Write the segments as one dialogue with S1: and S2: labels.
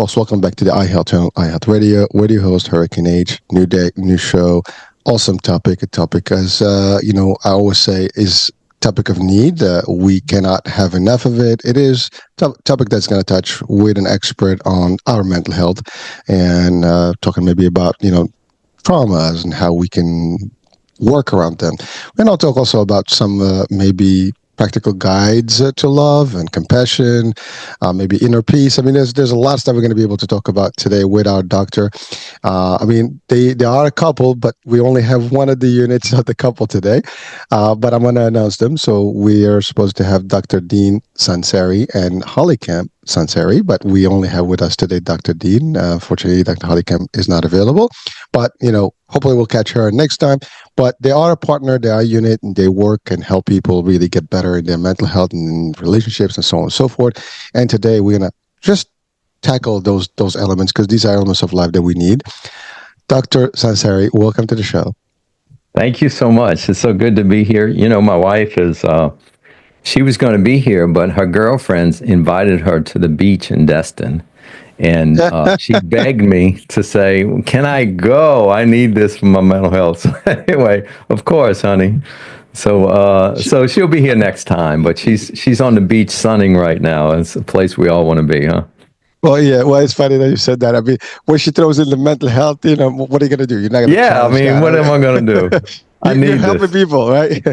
S1: folks, welcome back to the iHealth channel, iHealth Radio. We're your host, Hurricane H. New day, new show. Awesome topic. A topic, as I always say, is topic of need. We cannot have enough of it. It is topic that's going to touch with an expert on our mental health and talking maybe about traumas and how we can work around them. And I'll talk also about some maybe practical guides to love and compassion, maybe inner peace. I mean, there's a lot of stuff we're going to be able to talk about today with our doctor. They are a couple, but we only have one of the units of the couple today. But I'm going to announce them. So we are supposed to have Dr. Dean Sunseri and HollyKem Sunseri, but we only have with us today Dr. Dean. Fortunately, Dr. HollyKem is not available, but hopefully we'll catch her next time. But they are a partner, they are a unit, and they work and help people really get better in their mental health and relationships and so on and so forth. And today we're going to just tackle those elements because these are elements of life that we need. Dr. Sunseri, welcome to the show.
S2: Thank you so much. It's so good to be here. My wife is, she was going to be here, but her girlfriends invited her to the beach in Destin. And she begged me to say, can I go? I need this for my mental health. So anyway, of course, honey. So she'll be here next time, but she's on the beach sunning right now. It's a place we all want to be, huh?
S1: Well, yeah. Well, it's funny that you said that. I mean, when she throws in the mental health, what are you going to do? You're not going to
S2: what am I going to do? I need
S1: helping people, right?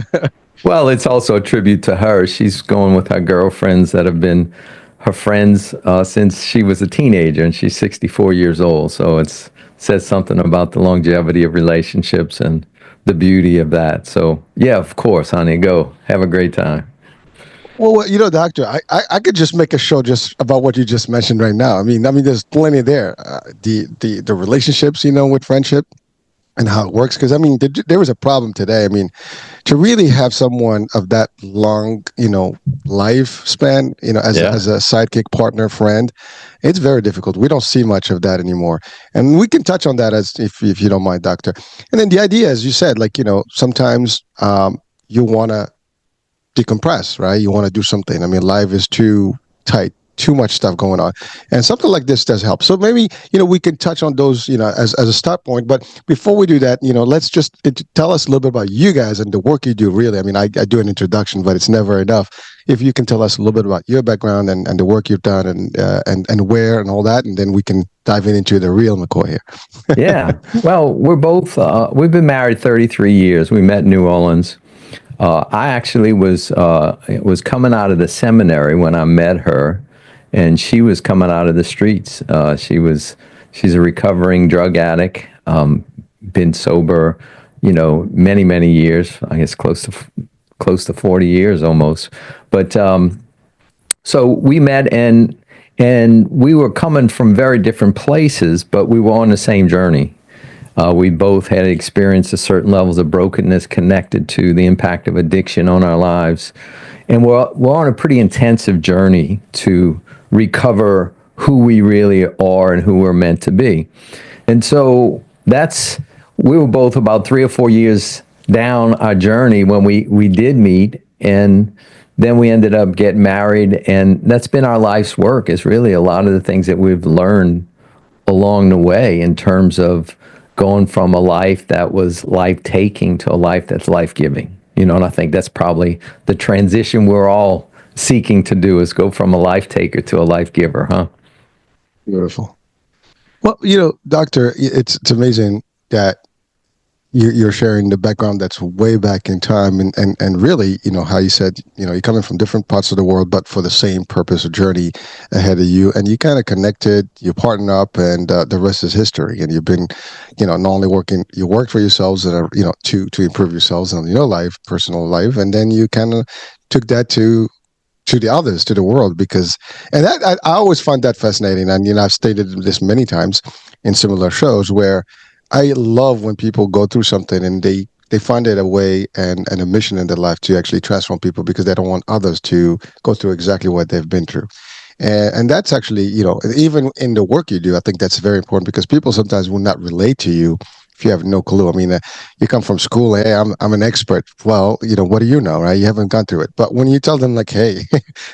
S2: Well, it's also a tribute to her. She's going with her girlfriends that have been her friends since she was a teenager, and she's 64 years old. So it says something about the longevity of relationships and the beauty of that. So yeah, of course, honey, go have a great time.
S1: Well, doctor, I could just make a show just about what you just mentioned right now. I mean, there's plenty there. The relationships, with friendship and how it works. Because there was a problem today. I mean, to really have someone of that long, lifespan, as a sidekick, partner, friend, it's very difficult. We don't see much of that anymore, and we can touch on that if you don't mind, doctor. And then the idea, as you said, sometimes you want to decompress, right? You want to do something. I mean, life is too tight. Too much stuff going on, and something like this does help. So maybe we can touch on those as a start point. But before we do that, let's just tell us a little bit about you guys and the work you do. Really, I mean, I do an introduction, but it's never enough. If you can tell us a little bit about your background and the work you've done and where and all that, and then we can dive into the real McCoy here.
S2: Yeah, well, we're both we've been married 33 years. We met in New Orleans. I actually was coming out of the seminary when I met her. And she was coming out of the streets. She's a recovering drug addict, been sober, many, many years. I guess close to 40 years almost. But so we met and we were coming from very different places, but we were on the same journey. We both had experienced certain levels of brokenness connected to the impact of addiction on our lives, and we're on a pretty intensive journey to recover who we really are and who we're meant to be. And so we were both about 3 or 4 years down our journey when we did meet, and then we ended up getting married, and that's been our life's work, is really a lot of the things that we've learned along the way in terms of going from a life that was life-taking to a life that's life-giving. And I think that's probably the transition we're all seeking to do, is go from a life taker to a life giver, huh?
S1: Beautiful. Well, doctor, it's amazing that you're sharing the background that's way back in time, and really, how you said, you're coming from different parts of the world, but for the same purpose or journey ahead of you, and you kind of connected, you partnered up, and the rest is history. And you've been, not only you worked for yourselves and to improve yourselves in your life, personal life, and then you kind of took that to the others, to the world, and that I always find that fascinating. And I've stated this many times in similar shows where I love when people go through something and they find it a way and a mission in their life to actually transform people, because they don't want others to go through exactly what they've been through. And that's actually, even in the work you do, I think that's very important, because people sometimes will not relate to you if you have no clue. I mean, you come from school, hey, I'm an expert. Well, what do you know, right? You haven't gone through it. But when you tell them like, hey,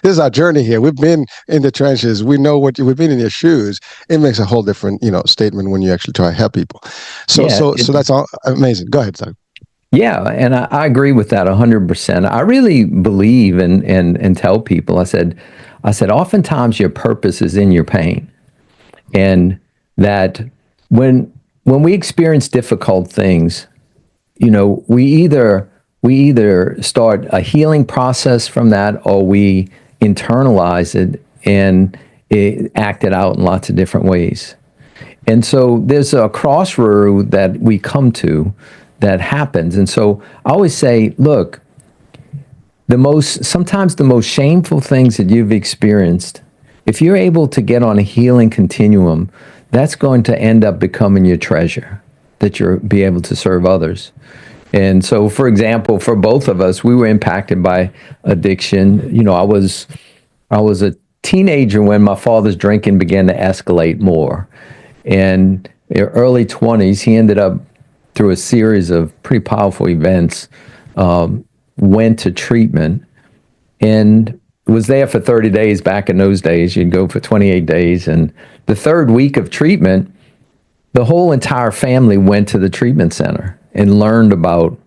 S1: this is our journey here. We've been in the trenches. We know we've been in your shoes. It makes a whole different, statement when you actually try to help people. So
S2: Yeah,
S1: so so that's all amazing. Go ahead, Doug.
S2: yeah, and I agree with that 100%. I really believe and tell people. I said, oftentimes your purpose is in your pain, and that when we experience difficult things, we either start a healing process from that, or we internalize it and act it out in lots of different ways. And so there's a crossroad that we come to that happens. And so I always say, look, sometimes the most shameful things that you've experienced, if you're able to get on a healing continuum, that's going to end up becoming your treasure, that you'll be able to serve others. And so, for example, for both of us, we were impacted by addiction. I was a teenager when my father's drinking began to escalate more. And in early 20s, he ended up, through a series of pretty powerful events, went to treatment and was there for 30 days. Back in those days, you'd go for 28 days. And the third week of treatment, the whole entire family went to the treatment center and learned about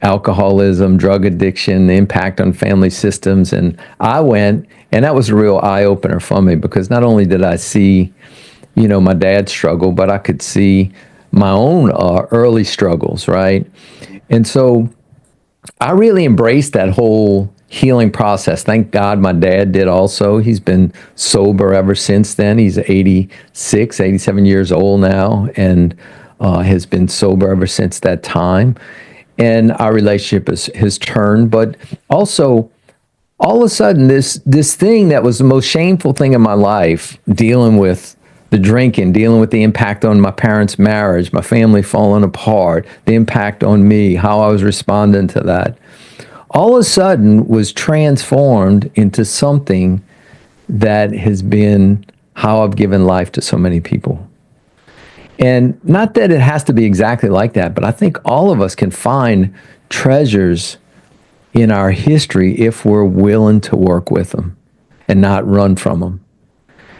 S2: alcoholism, drug addiction, the impact on family systems. And I went, and that was a real eye opener for me, because not only did I see, my dad struggle, but I could see my own early struggles, right? And so I really embraced that whole healing process. Thank God my dad did also. He's been sober ever since then. He's 86, 87 years old now, and has been sober ever since that time. And our relationship has turned. But also, all of a sudden, this thing that was the most shameful thing in my life, dealing with the drinking, dealing with the impact on my parents' marriage, my family falling apart, the impact on me, how I was responding to that, all of a sudden was transformed into something that has been how I've given life to so many people. And not that it has to be exactly like that, but I think all of us can find treasures in our history if we're willing to work with them and not run from them.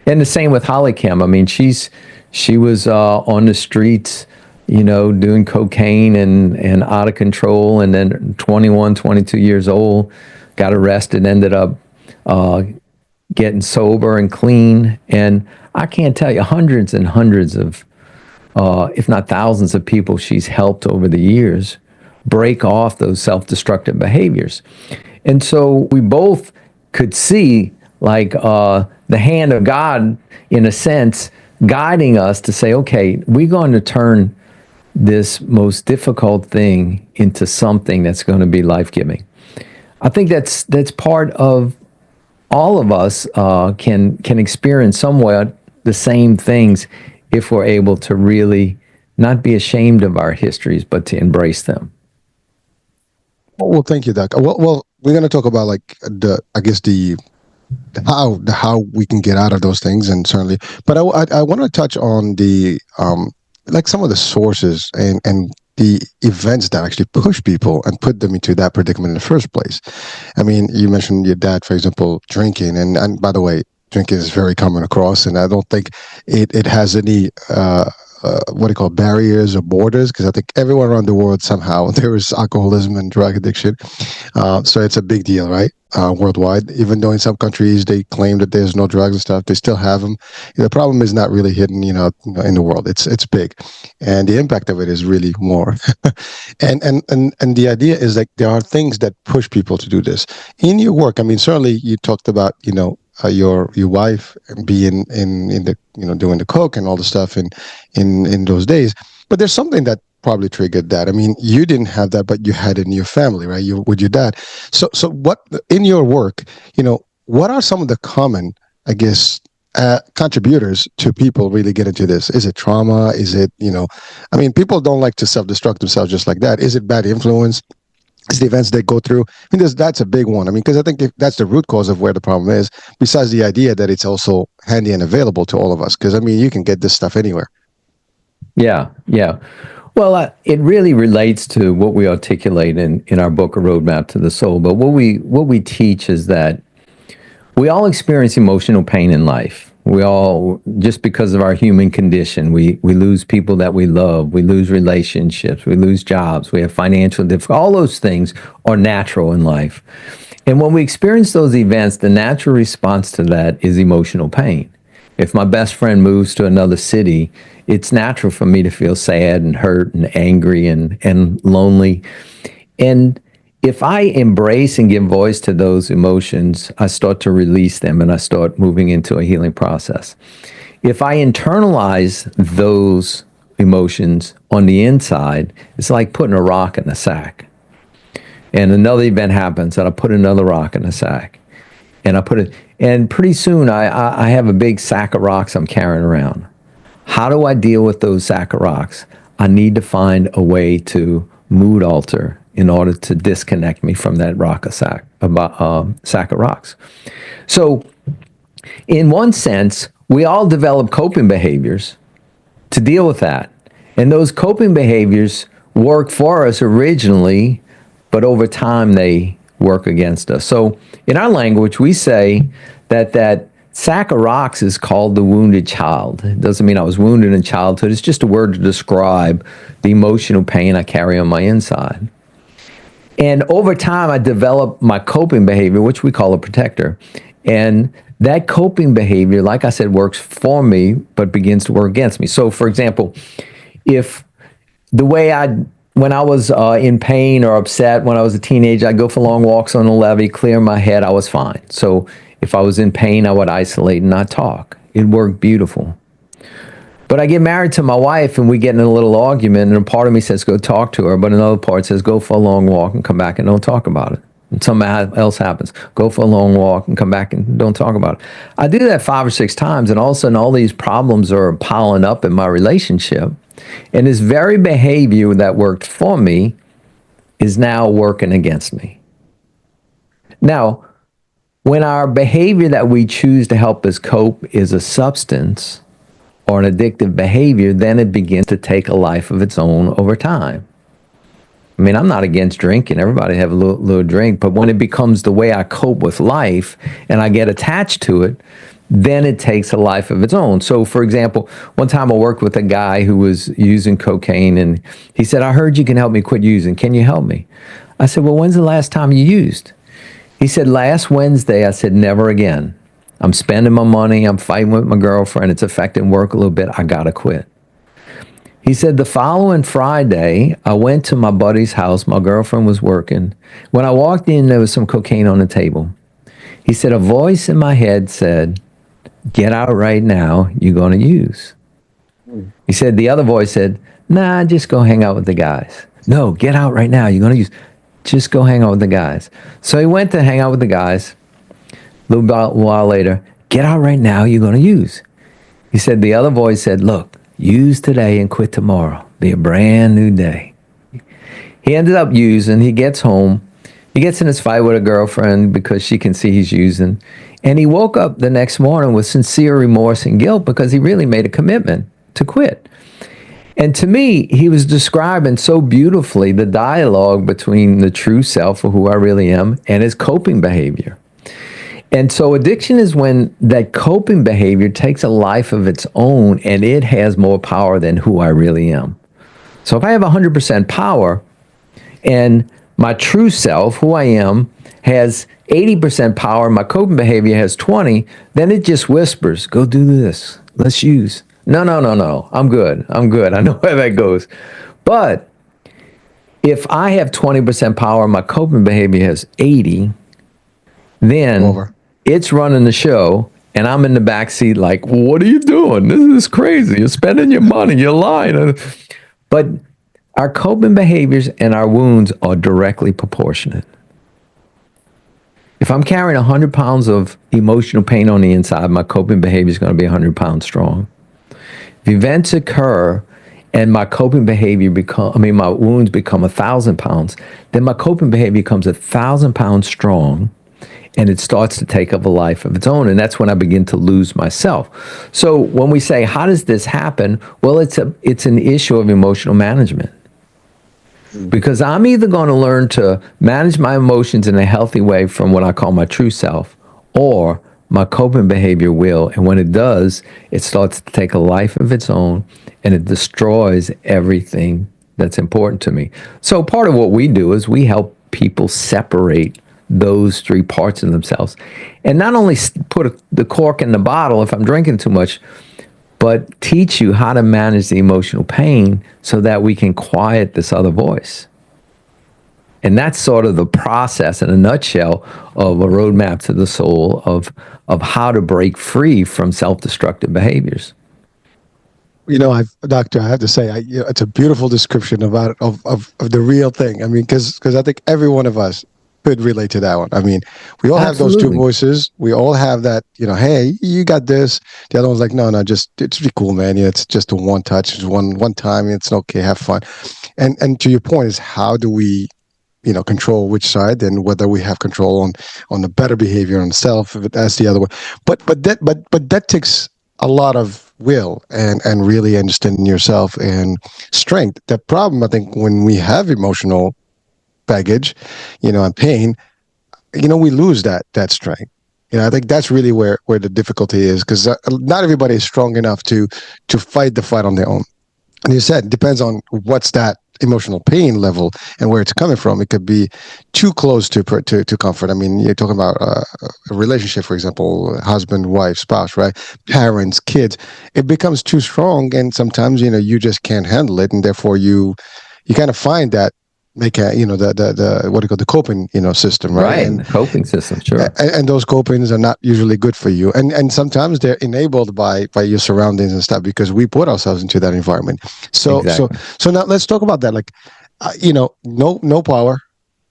S2: And the same with HollyKem. I mean, she was on the streets, doing cocaine and out of control, and then 21, 22 years old, got arrested, ended up getting sober and clean. And I can't tell you, hundreds and hundreds of, if not thousands of people she's helped over the years break off those self-destructive behaviors. And so we both could see, like, the hand of God, in a sense, guiding us to say, okay, we're going to turn this most difficult thing into something that's going to be life-giving. I think that's part of all of us can experience somewhat the same things if we're able to really not be ashamed of our histories, but to embrace them.
S1: Well, thank you, Doug. Well, we're going to talk about like I guess the how we can get out of those things, and certainly, but I want to touch on the like some of the sources and the events that actually push people and put them into that predicament in the first place. I mean, you mentioned your dad, for example, drinking, and by the way, drinking is very common across, and I don't think it has any what do you call barriers or borders, because I think everyone around the world somehow there is alcoholism and drug addiction, so it's a big deal, right? Worldwide, even though in some countries they claim that there's no drugs and stuff, they still have them. The problem is not really hidden, in the world. It's big, and the impact of it is really more. and the idea is like there are things that push people to do this in your work. I mean, certainly you talked about your wife being in the doing the coke and all the stuff in those days, but there's something that probably triggered that. I mean, you didn't have that, but you had it in your family, right? You with your dad. So what in your work, what are some of the common, I guess, contributors to people really get into this? Is it trauma? Is it, I mean, people don't like to self-destruct themselves just like that. Is it bad influence? Is the events they go through? I mean, that's a big one. I mean, because I think that's the root cause of where the problem is, besides the idea that it's also handy and available to all of us. Because, I mean, you can get this stuff anywhere.
S2: Yeah, yeah. Well, it really relates to what we articulate in our book, A Roadmap to the Soul. But what we teach is that we all experience emotional pain in life. We all, just because of our human condition, we lose people that we love, we lose relationships, we lose jobs, we have financial difficulties. All those things are natural in life. And when we experience those events, the natural response to that is emotional pain. If my best friend moves to another city, it's natural for me to feel sad and hurt and angry and lonely. And if I embrace and give voice to those emotions, I start to release them and I start moving into a healing process. If I internalize those emotions on the inside, it's like putting a rock in a sack. And another event happens, and I put another rock in a sack. And I put it, and pretty soon I have a big sack of rocks I'm carrying around. How do I deal with those sack of rocks? I need to find a way to mood alter in order to disconnect me from that sack of rocks. So, in one sense, we all develop coping behaviors to deal with that. And those coping behaviors work for us originally, but over time they work against us. So in our language, we say that sack of rocks is called the wounded child. It doesn't mean I was wounded in childhood. It's just a word to describe the emotional pain I carry on my inside. And over time, I develop my coping behavior, which we call a protector. And that coping behavior, like I said, works for me, but begins to work against me. So for example, if the way when I was in pain or upset when I was a teenager, I'd go for long walks on the levee, clear my head, I was fine. So if I was in pain, I would isolate and not talk. It worked beautiful. But I get married to my wife and we get in a little argument and a part of me says, go talk to her. But another part says, go for a long walk and come back and don't talk about it. And something else happens. Go for a long walk and come back and don't talk about it. I do that 5 or 6 times and all of a sudden all these problems are piling up in my relationship. And this very behavior that worked for me is now working against me. Now, when our behavior that we choose to help us cope is a substance or an addictive behavior, then it begins to take a life of its own over time. I mean, I'm not against drinking. Everybody have a little drink. But when it becomes the way I cope with life and I get attached to it, then it takes a life of its own. So, for example, one time I worked with a guy who was using cocaine, and he said, I heard you can help me quit using. Can you help me? I said, well, when's the last time you used? He said, last Wednesday. I said, never again. I'm spending my money. I'm fighting with my girlfriend. It's affecting work a little bit. I got to quit. He said, the following Friday, I went to my buddy's house. My girlfriend was working. When I walked in, there was some cocaine on the table. He said, a voice in my head said, get out right now, you're going to use. He said, the other voice said, nah, just go hang out with the guys. No, get out right now, you're going to use. Just go hang out with the guys. So he went to hang out with the guys. A little while later, get out right now, you're going to use. He said, the other voice said, look, use today and quit tomorrow. Be a brand new day. He ended up using. He gets home. He gets in his fight with a girlfriend because she can see he's using. And he woke up the next morning with sincere remorse and guilt because he really made a commitment to quit. And to me, he was describing so beautifully the dialogue between the true self of who I really am and his coping behavior. And so addiction is when that coping behavior takes a life of its own and it has more power than who I really am. So if I have 100% power and my true self, who I am, has 80% power, my coping behavior has 20, then it just whispers, go do this, let's use. No, I'm good. I know where that goes. But if I have 20% power, my coping behavior has 80, then it's running the show and I'm in the back seat like, what are you doing? This is crazy. You're spending your money, you're lying. But our coping behaviors and our wounds are directly proportionate. If I'm carrying 100 pounds of emotional pain on the inside, my coping behavior is going to be 100 pounds strong. If events occur and my coping behavior my wounds become 1,000 pounds, then my coping behavior becomes 1,000 pounds strong and it starts to take up a life of its own. And that's when I begin to lose myself. So when we say, how does this happen? Well, it's an issue of emotional management. Because I'm either going to learn to manage my emotions in a healthy way from what I call my true self, or my coping behavior will. And when it does, it starts to take a life of its own, and it destroys everything that's important to me. So part of what we do is we help people separate those three parts of themselves, and not only put the cork in the bottle if I'm drinking too much, but teach you how to manage the emotional pain so that we can quiet this other voice. And that's sort of the process in a nutshell of a roadmap to the soul of how to break free from self-destructive behaviors.
S1: Doctor, I have to say, it's a beautiful description about of the real thing. I mean, because I think every one of us could relate to that one. I mean, we all have those two voices. We all have that, hey, you got this. The other one's like, no, just it's pretty cool, man. It's just a one touch, it's one time. It's okay, have fun. And to your point is, how do we, control which side, and whether we have control on the better behavior on self, if that's the other way. But that takes a lot of will and really understanding yourself and strength. The problem, I think, when we have emotional baggage, and pain, we lose that strength. I think that's really where the difficulty is, because not everybody is strong enough to fight the fight on their own. And you said it depends on what's that emotional pain level and where it's coming from. It could be too close to comfort. I mean, you're talking about a relationship, for example, husband, wife, spouse, right? Parents, kids. It becomes too strong, and sometimes you just can't handle it, and therefore you kind of find that make a the what do you call the coping system, right?
S2: And coping system, sure.
S1: And those copings are not usually good for you, and sometimes they're enabled by your surroundings and stuff, because we put ourselves into that environment. So
S2: exactly.
S1: so now let's talk about that. Like, no power,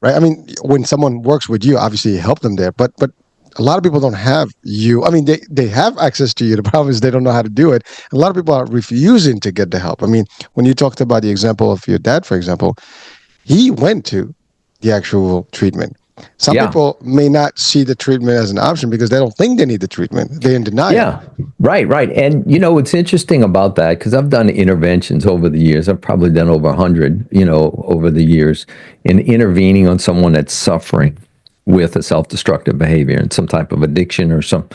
S1: right? I mean, when someone works with you, obviously you help them there, but a lot of people don't have you. I mean, they have access to you. The problem is they don't know how to do it. A lot of people are refusing to get the help. I mean, when you talked about the example of your dad, for example, he went to the actual treatment. Some people may not see the treatment as an option because they don't think they need the treatment. They're in denial.
S2: Yeah, right. And what's interesting about that, because I've done interventions over the years. I've probably done over 100, over the years, in intervening on someone that's suffering with a self-destructive behavior and some type of addiction or some.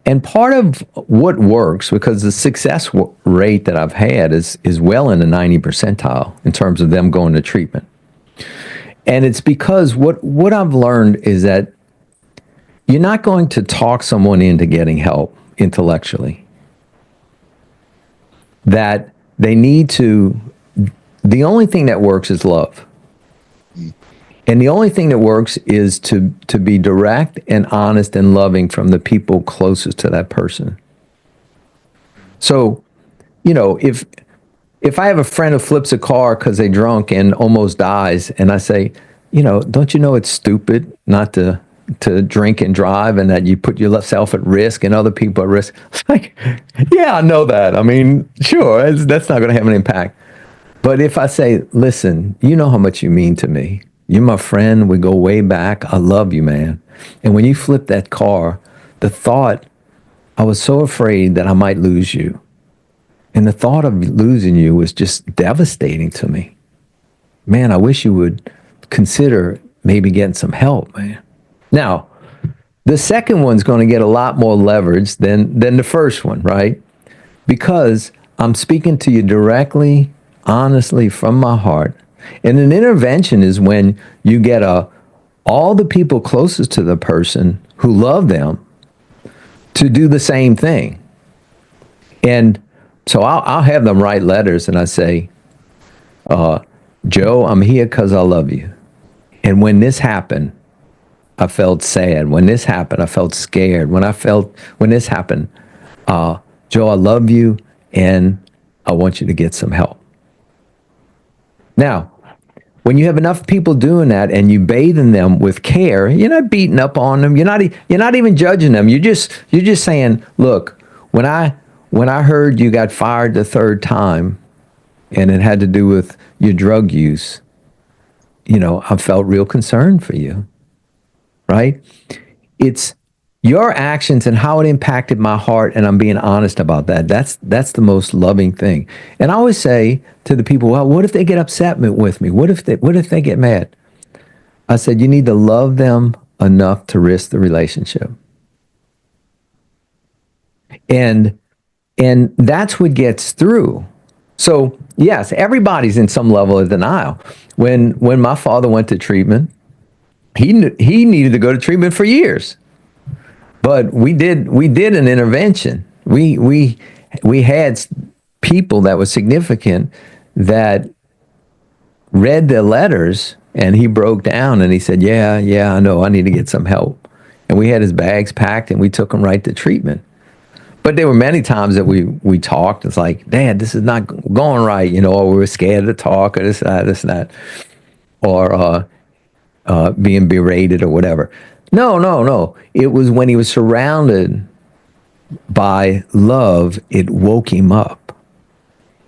S2: And part of what works, because the success rate that I've had is well in the 90 percentile in terms of them going to treatment. And it's because what I've learned is that you're not going to talk someone into getting help intellectually. That they need to, the only thing that works is love. And the only thing that works is to be direct and honest and loving from the people closest to that person. So, if I have a friend who flips a car because they drunk and almost dies, and I say, don't you know it's stupid not to drink and drive, and that you put yourself at risk and other people at risk? It's like, yeah, I know that. I mean, sure, that's not going to have an impact. But if I say, listen, you know how much you mean to me. You're my friend. We go way back. I love you, man. And when you flipped that car, the thought, I was so afraid that I might lose you. And the thought of losing you was just devastating to me. Man, I wish you would consider maybe getting some help, man. Now, the second one's going to get a lot more leverage than the first one, right? Because I'm speaking to you directly, honestly, from my heart. And an intervention is when you get all the people closest to the person who love them to do the same thing. And so I'll have them write letters, and I say, Joe, I'm here because I love you. And when this happened, I felt sad. When this happened, I felt scared. When this happened, Joe, I love you, and I want you to get some help. Now, when you have enough people doing that and you bathe in them with care, you're not beating up on them. You're not even judging them. You're just saying, look, when I heard you got fired the third time, and it had to do with your drug use, I felt real concerned for you, right? It's your actions and how it impacted my heart, and I'm being honest about that. That's the most loving thing. And I always say to the people, well, what if they get upset with me? What if they get mad? I said, you need to love them enough to risk the relationship. And that's what gets through. So yes, everybody's in some level of denial. When my father went to treatment, he needed to go to treatment for years. But we did an intervention. We had people that was significant that read the letters, and he broke down and he said, "Yeah, I know. I need to get some help." And we had his bags packed and we took him right to treatment. But there were many times that we talked. It's like, Dad, this is not going right, or we were scared to talk, or this and that, or being berated or whatever. No, no, no. It was when he was surrounded by love, it woke him up.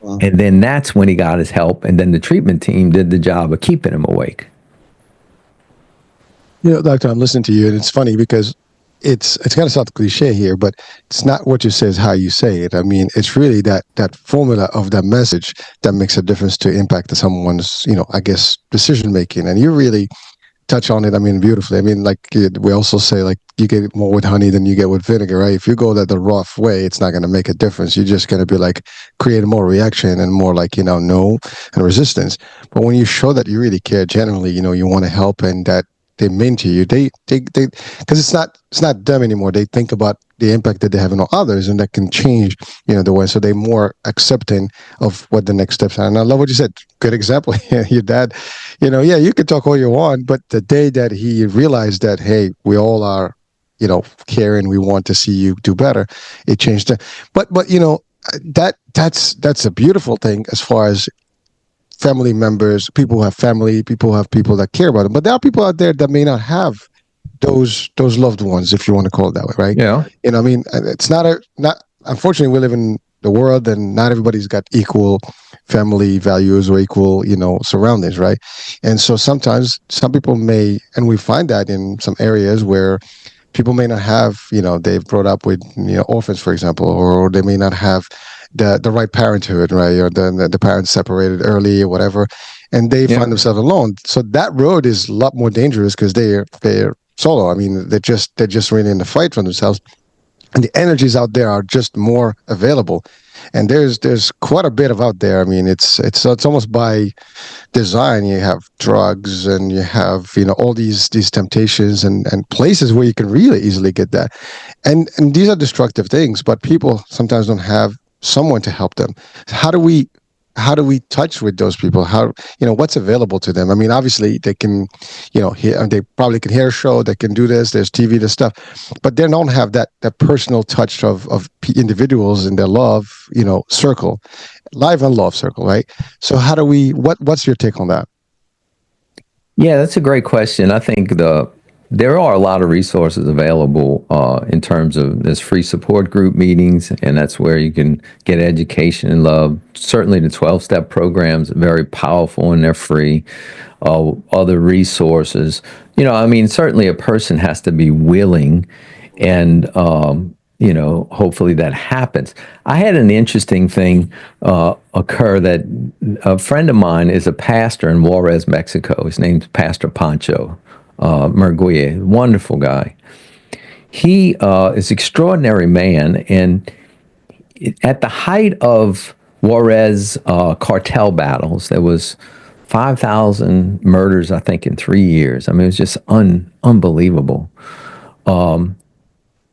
S1: Wow.
S2: And then that's when he got his help. And then the treatment team did the job of keeping him awake.
S1: Doctor, I'm listening to you, and it's funny because it's kind of sound cliche here, but it's not what you say, it's how you say it. I mean, it's really that formula of that message that makes a difference to impact someone's, I guess, decision making. And you really touch on it, I mean, beautifully. I mean, like we also say, like, you get more with honey than you get with vinegar, right? If you go that the rough way, it's not going to make a difference. You're just going to be like create more reaction and more like, no and resistance. But when you show that you really care genuinely, you want to help, and that they mean to you, they because it's not them anymore. They think about the impact that they have on others, and that can change the way, so they're more accepting of what the next steps are. And I love what you said. Good example. Your dad, yeah, you can talk all you want, but the day that he realized that, hey, we all are caring, we want to see you do better, it changed it. But that's a beautiful thing as far as family members, people who have family, people who have people that care about them. But there are people out there that may not have those loved ones, if you want to call it that way, right?
S2: Yeah.
S1: I mean, it's not. Unfortunately, we live in the world, and not everybody's got equal family values or equal, surroundings, right? And so sometimes some people may, and we find that in some areas where people may not have, they've brought up with, orphans, for example, or they may not have the right parenthood, right? Or the parents separated early or whatever, and they
S2: Yeah.
S1: find themselves alone. So that road is a lot more dangerous because they're solo. I mean, they're just really in the fight for themselves, and the energies out there are just more available. And there's quite a bit of out there. I mean, it's almost by design. You have drugs, and you have all these temptations and places where you can really easily get that, and these are destructive things. But people sometimes don't have someone to help them. How do we touch with those people? How what's available to them? I mean, obviously they can hear, they probably can hear a show, they can do this, there's TV, this stuff, but they don't have that personal touch of individuals in their love circle, live and love circle, right? So how do we what's your take on that?
S2: Yeah, that's a great question. I think there are a lot of resources available in terms of there's free support group meetings, and that's where you can get education and love. Certainly, the 12-step programs are very powerful and they're free. Other resources, I mean, certainly a person has to be willing, and hopefully that happens. I had an interesting thing occur that a friend of mine is a pastor in Juarez, Mexico. His name's Pastor Pancho Merguia, wonderful guy. He is an extraordinary man, and at the height of Juarez cartel battles, there was 5,000 murders, I think, in 3 years. I mean, it was just unbelievable.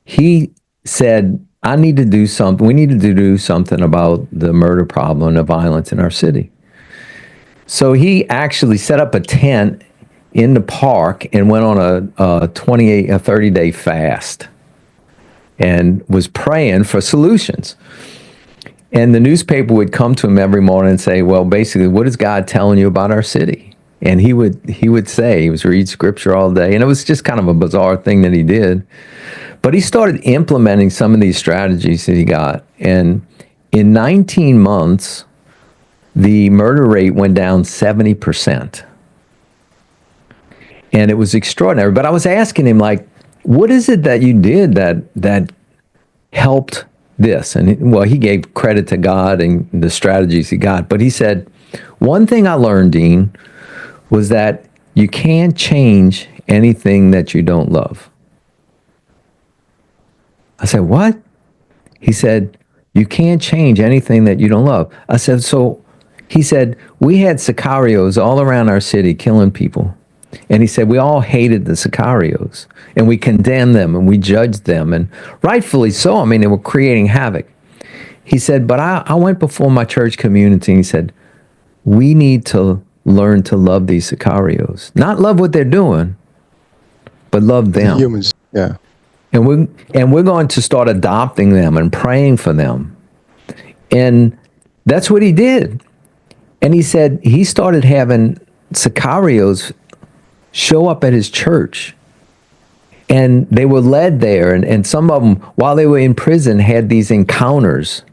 S2: He said, I need to do something. We need to do something about the murder problem and the violence in our city. So he actually set up a tent in the park and went on a 30-day fast and was praying for solutions. And the newspaper would come to him every morning and say, well, basically, what is God telling you about our city? And he would say, he was read scripture all day. And it was just kind of a bizarre thing that he did. But he started implementing some of these strategies that he got. And in 19 months, the murder rate went down 70%. and it was extraordinary. But I was asking him, like, what is it that you did that helped this? And well, he gave credit to God and the strategies he got. But he said, one thing I learned, Dean, was that you can't change anything that you don't love. I said, what? He said, you can't change anything that you don't love. I said, so he said, we had sicarios all around our city killing people. And he said, we all hated the sicarios and we condemned them and we judged them, and rightfully so. I mean, they were creating havoc. He said, but I went before my church community and he said, we need to learn to love these sicarios. Not love what they're doing, but love them.
S1: Humans, yeah.
S2: And we're going to start adopting them and praying for them. And that's what he did. And he said he started having sicarios show up at his church. And they were led there. And some of them, while they were in prison, had these encounters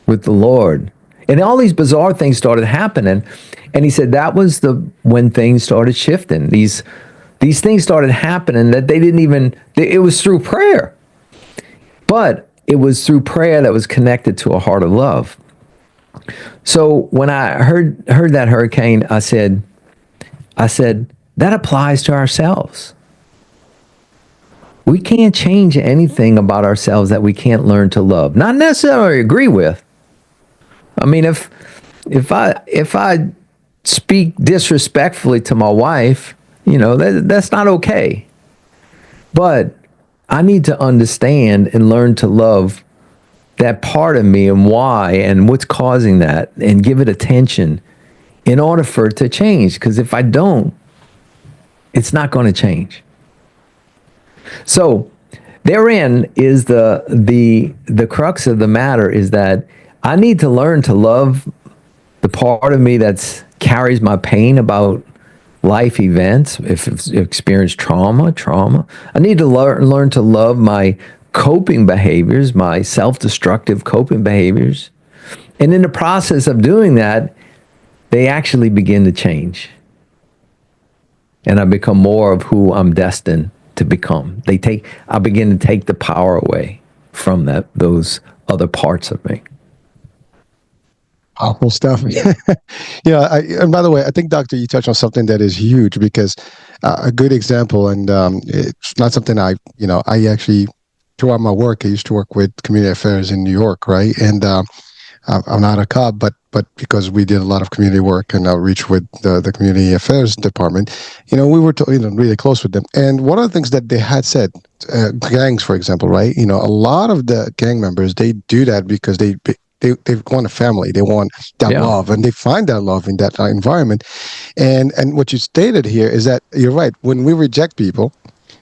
S2: with the Lord. And all these bizarre things started happening. And he said that was when things started shifting. These things started happening that they didn't even, it was through prayer. But it was through prayer that was connected to a heart of love. So when I heard that hurricane, I said, that applies to ourselves. We can't change anything about ourselves that we can't learn to love. Not necessarily agree with. I mean, if I speak disrespectfully to my wife, that's not okay. But I need to understand and learn to love that part of me and why and what's causing that, and give it attention in order for it to change. Because if I don't, it's not going to change. So therein is the crux of the matter, is that I need to learn to love the part of me that's carries my pain about life events. If it's experienced trauma. I need to learn to love my coping behaviors, my self-destructive coping behaviors. And in the process of doing that, they actually begin to change. And I become more of who I'm destined to become. I begin to take the power away from those other parts of me.
S1: Powerful stuff. And by the way, I think, Doctor, you touched on something that is huge, because a good example, and it's not something I actually, throughout my work, I used to work with community affairs in New York, right? And I'm not a cop, but because we did a lot of community work and outreach with the community affairs department, we were really close with them. And one of the things that they had said, gangs, for example, right? A lot of the gang members, they do that because they want a family, they want that love, and they find that love in that environment. And what you stated here is that you're right. When we reject people,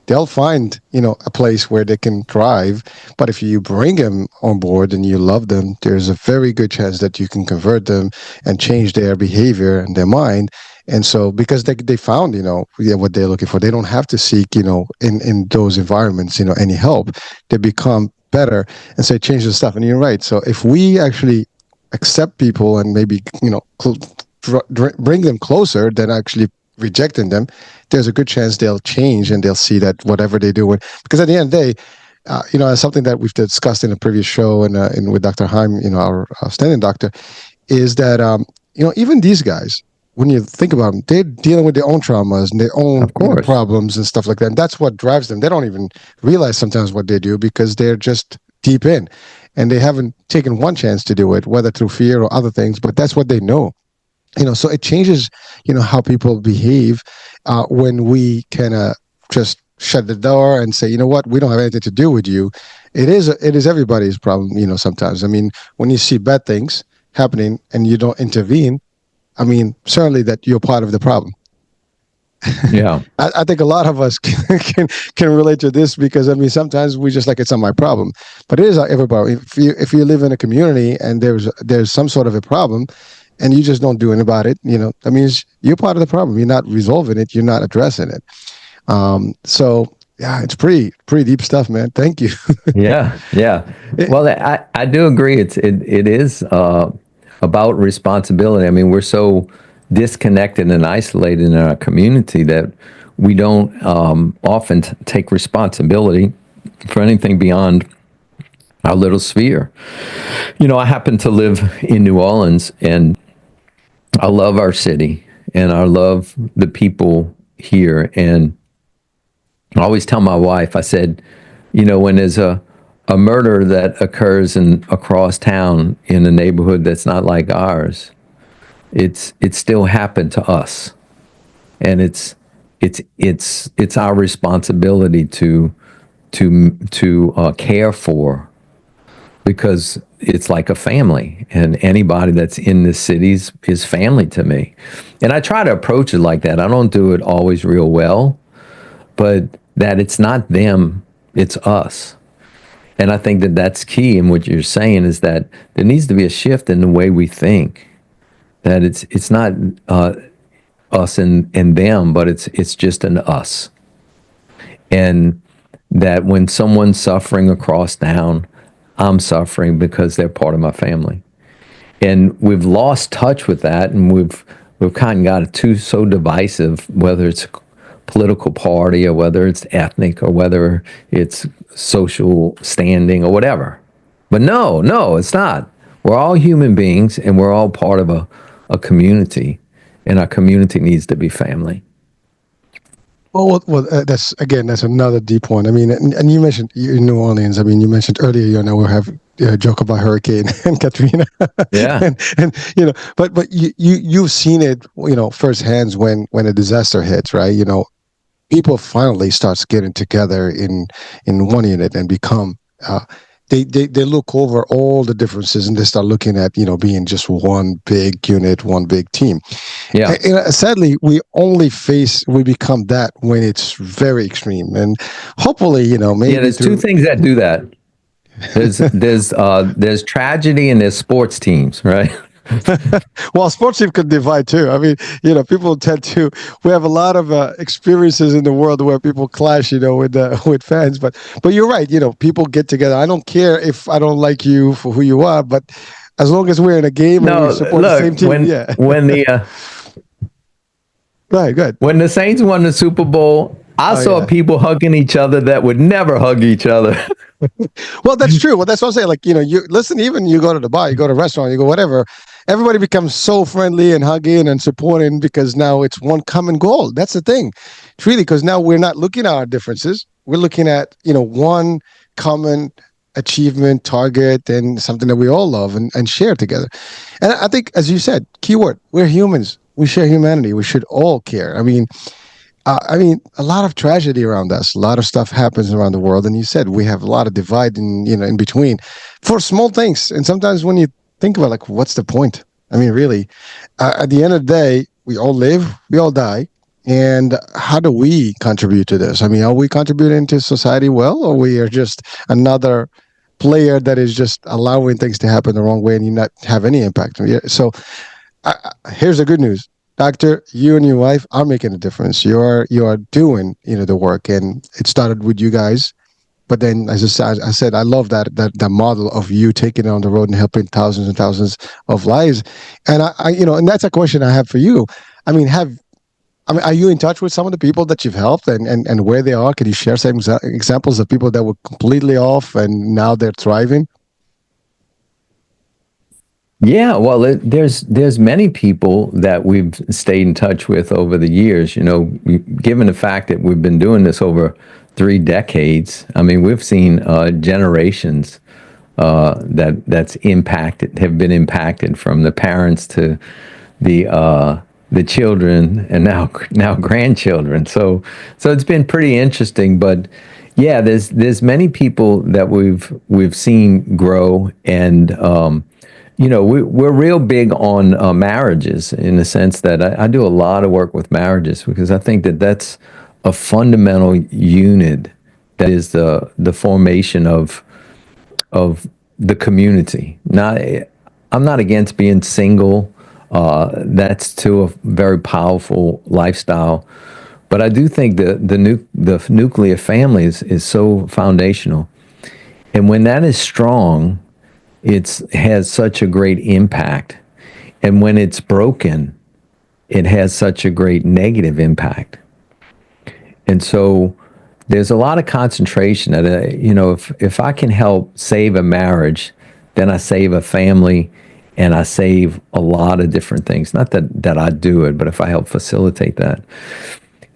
S1: they'll find, a place where they can thrive. But if you bring them on board and you love them, there's a very good chance that you can convert them and change their behavior and their mind. And so, because they found, what they're looking for, they don't have to seek, in those environments, any help. They become better, and so it changes the stuff. And you're right. So if we actually accept people and maybe, bring them closer than actually rejecting them, there's a good chance they'll change and they'll see that whatever they do, because at the end of the day, as something that we've discussed in a previous show and with Dr. Heim, our outstanding doctor, is that, even these guys, when you think about them, they're dealing with their own traumas and their own problems and stuff like that. And that's what drives them. They don't even realize sometimes what they do, because they're just deep in and they haven't taken one chance to do it, whether through fear or other things, but that's what they know. So it changes, how people behave when we kind of just shut the door and say, you know what, we don't have anything to do with you. It is everybody's problem, sometimes. I mean, when you see bad things happening and you don't intervene, I mean, certainly that you're part of the problem.
S2: Yeah.
S1: I think a lot of us can relate to this, because I mean, sometimes we just like, it's not my problem, but it is everybody. If you live in a community and there's some sort of a problem, and you just don't do anything about it, that means you're part of the problem. You're not resolving it. You're not addressing it. So yeah, it's pretty deep stuff, man. Thank you.
S2: Yeah. Well, I do agree. It is about responsibility. I mean, we're so disconnected and isolated in our community that we don't often take responsibility for anything beyond our little sphere. I happen to live in New Orleans, and I love our city, and I love the people here. And I always tell my wife, I said, when there's a murder that occurs across town in a neighborhood that's not like ours, it still happened to us, and it's our responsibility to care for, because it's like a family, and anybody that's in the cities is family to me. And I try to approach it like that. I don't do it always real well, but that it's not them, it's us. And I think that that's key in what you're saying, is that there needs to be a shift in the way we think. That it's not us and them, but it's just an us. And that when someone's suffering across town, I'm suffering because they're part of my family. And we've lost touch with that, and we've kind of got it so divisive, whether it's political party or whether it's ethnic or whether it's social standing or whatever. But no, it's not. We're all human beings, and we're all part of a community, and our community needs to be family.
S1: That's another deep one. I mean, and you mentioned in New Orleans. I mean, you mentioned earlier, we have a joke about Hurricane and Katrina.
S2: Yeah.
S1: and but you've seen it, firsthand when a disaster hits, right? People finally starts getting together in one unit and become. They look over all the differences, and they start looking at being just one big unit, one big team.
S2: Yeah.
S1: And sadly, we become that when it's very extreme, and hopefully maybe
S2: there's two things that do that. There's tragedy and there's sports teams, right?
S1: Well, sports team could divide too. I mean, people tend to. We have a lot of experiences in the world where people clash, with fans. But you're right. People get together. I don't care if I don't like you for who you are, but as long as we're in a game and we support the same team,
S2: when the
S1: right, good.
S2: When the Saints won the Super Bowl, I saw people hugging each other that would never hug each other.
S1: Well, that's true. Well, that's what I'm saying. Like, you listen, even you go to the bar, you go to a restaurant, you go whatever, everybody becomes so friendly and hugging and supporting because now it's one common goal. That's the thing. It's really because now we're not looking at our differences. We're looking at, one common achievement, target, and something that we all love and share together. And I think, as you said, keyword, we're humans. We share humanity. We should all care. I mean, a lot of tragedy around us. A lot of stuff happens around the world, and you said we have a lot of divide in between for small things. And sometimes when you think about like, what's the point? I mean, really, at the end of the day, we all live, we all die, and how do we contribute to this? I mean, are we contributing to society well, or we are just another player that is just allowing things to happen the wrong way and you not have any impact? So, here's the good news. Doctor, you and your wife are making a difference. You are doing the work, and it started with you guys. But then, as I said, I love that model of you taking it on the road and helping thousands and thousands of lives. And and that's a question I have for you. I mean, are you in touch with some of the people that you've helped and where they are? Can you share some examples of people that were completely off and now they're thriving?
S2: Yeah, well, there's many people that we've stayed in touch with over the years. Given the fact that we've been doing this over 3 decades, I mean, we've seen generations that's have been impacted, from the parents to the children, and now grandchildren. So it's been pretty interesting. But yeah, there's many people that we've seen grow, and we're real big on marriages, in the sense that I do a lot of work with marriages, because I think that that's a fundamental unit that is the formation of the community. I'm not against being single. That's still a very powerful lifestyle, but I do think the nuclear family is so foundational, and when that is strong, it has such a great impact. And when it's broken, it has such a great negative impact. And so there's a lot of concentration that, if I can help save a marriage, then I save a family and I save a lot of different things. Not that I do it, but if I help facilitate that.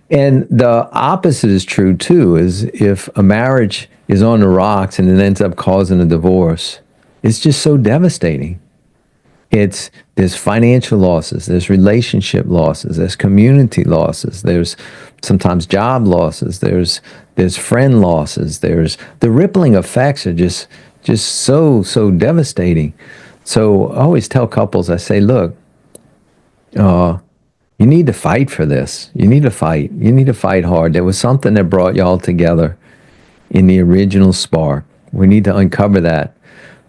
S2: And the opposite is true too, is if a marriage is on the rocks and it ends up causing a divorce, it's just so devastating. There's financial losses, there's relationship losses, there's community losses, there's sometimes job losses, there's friend losses, there's the rippling effects are just so devastating. So I always tell couples, I say, look, you need to fight for this. You need to fight. You need to fight hard. There was something that brought y'all together in the original spark. We need to uncover that.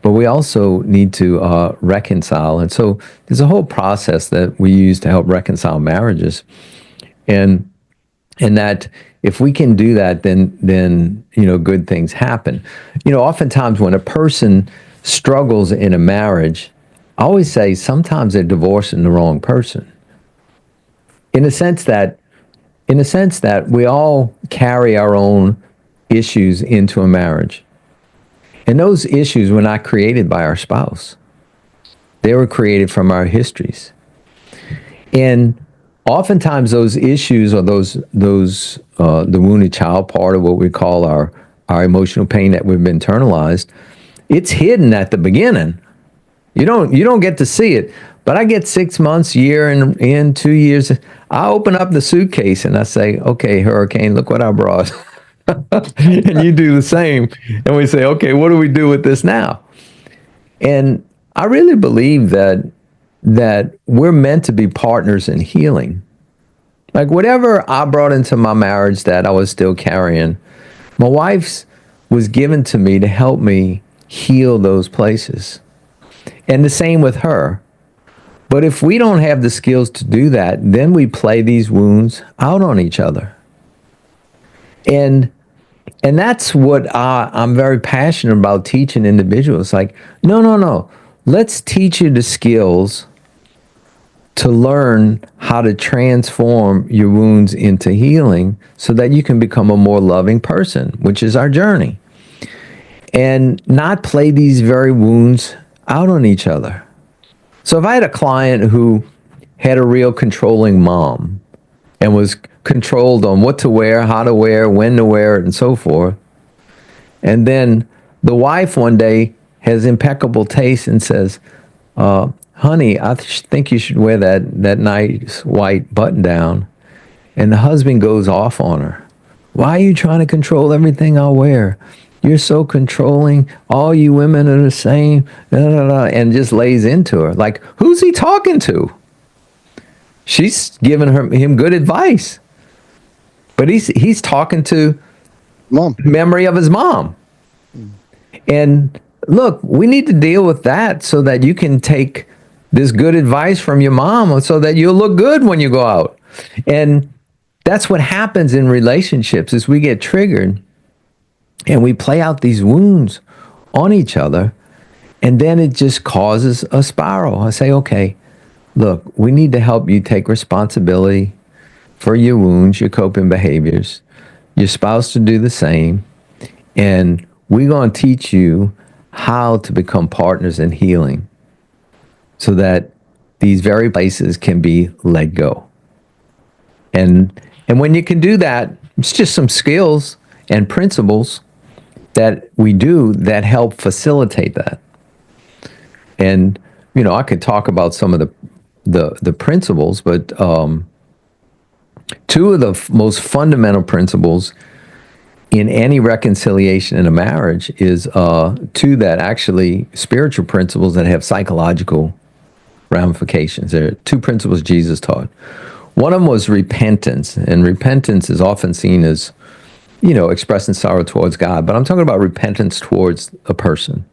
S2: But we also need to reconcile. And so there's a whole process that we use to help reconcile marriages. And that if we can do that, then good things happen. Oftentimes when a person struggles in a marriage, I always say sometimes they're divorcing the wrong person. In a sense that we all carry our own issues into a marriage. And those issues were not created by our spouse. They were created from our histories. And oftentimes those issues or the wounded child part of what we call our emotional pain that we've internalized, it's hidden at the beginning. You don't get to see it. But I get 6 months, year, and in 2 years, I open up the suitcase and I say, okay, Hurricane, look what I brought. And you do the same. And we say, okay, what do we do with this now? And I really believe that we're meant to be partners in healing. Like whatever I brought into my marriage that I was still carrying, my wife's was given to me to help me heal those places. And the same with her. But if we don't have the skills to do that, then we play these wounds out on each other. And that's what I'm very passionate about teaching individuals. Like, no. Let's teach you the skills to learn how to transform your wounds into healing so that you can become a more loving person, which is our journey. And not play these very wounds out on each other. So if I had a client who had a real controlling mom and was controlled on what to wear, how to wear, when to wear it, and so forth, and then the wife one day has impeccable taste and says, honey, I think you should wear that nice white button down. And the husband goes off on her. Why are you trying to control everything I wear? You're so controlling. All you women are the same. And just lays into her. Like, who's he talking to? She's giving him good advice. But he's talking to
S1: Mom.
S2: Memory of his mom. And look, we need to deal with that so that you can take this good advice from your mom so that you'll look good when you go out. And that's what happens in relationships is we get triggered and we play out these wounds on each other, and then it just causes a spiral. I say, okay, look, we need to help you take responsibility for your wounds, your coping behaviors, your spouse to do the same, and we're going to teach you how to become partners in healing so that these very places can be let go. And when you can do that, it's just some skills and principles that we do that help facilitate that. And, I could talk about some of the principles, but two of the most fundamental principles in any reconciliation in a marriage is two that actually spiritual principles that have psychological ramifications. There are two principles Jesus taught. One of them was repentance, and repentance is often seen as expressing sorrow towards God, but I'm talking about repentance towards a person.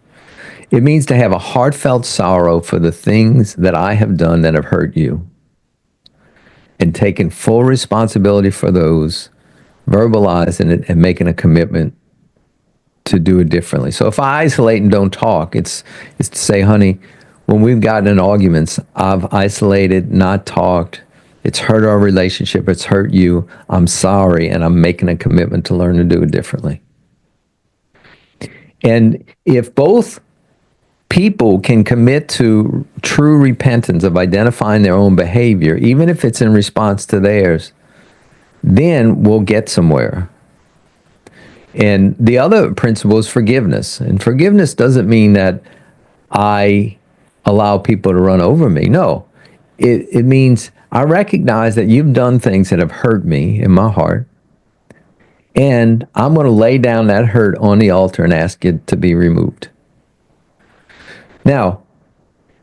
S2: It means to have a heartfelt sorrow for the things that I have done that have hurt you, and taking full responsibility for those, verbalizing it, and making a commitment to do it differently. So if I isolate and don't talk, it's to say, honey, when we've gotten in arguments, I've isolated, not talked, It's hurt our relationship. It's hurt you. I'm sorry, and I'm making a commitment to learn to do it differently. And if both people can commit to true repentance of identifying their own behavior, even if it's in response to theirs, then we'll get somewhere. And the other principle is forgiveness. And forgiveness doesn't mean that I allow people to run over me. No, it means I recognize that you've done things that have hurt me in my heart. And I'm going to lay down that hurt on the altar and ask it to be removed. Now,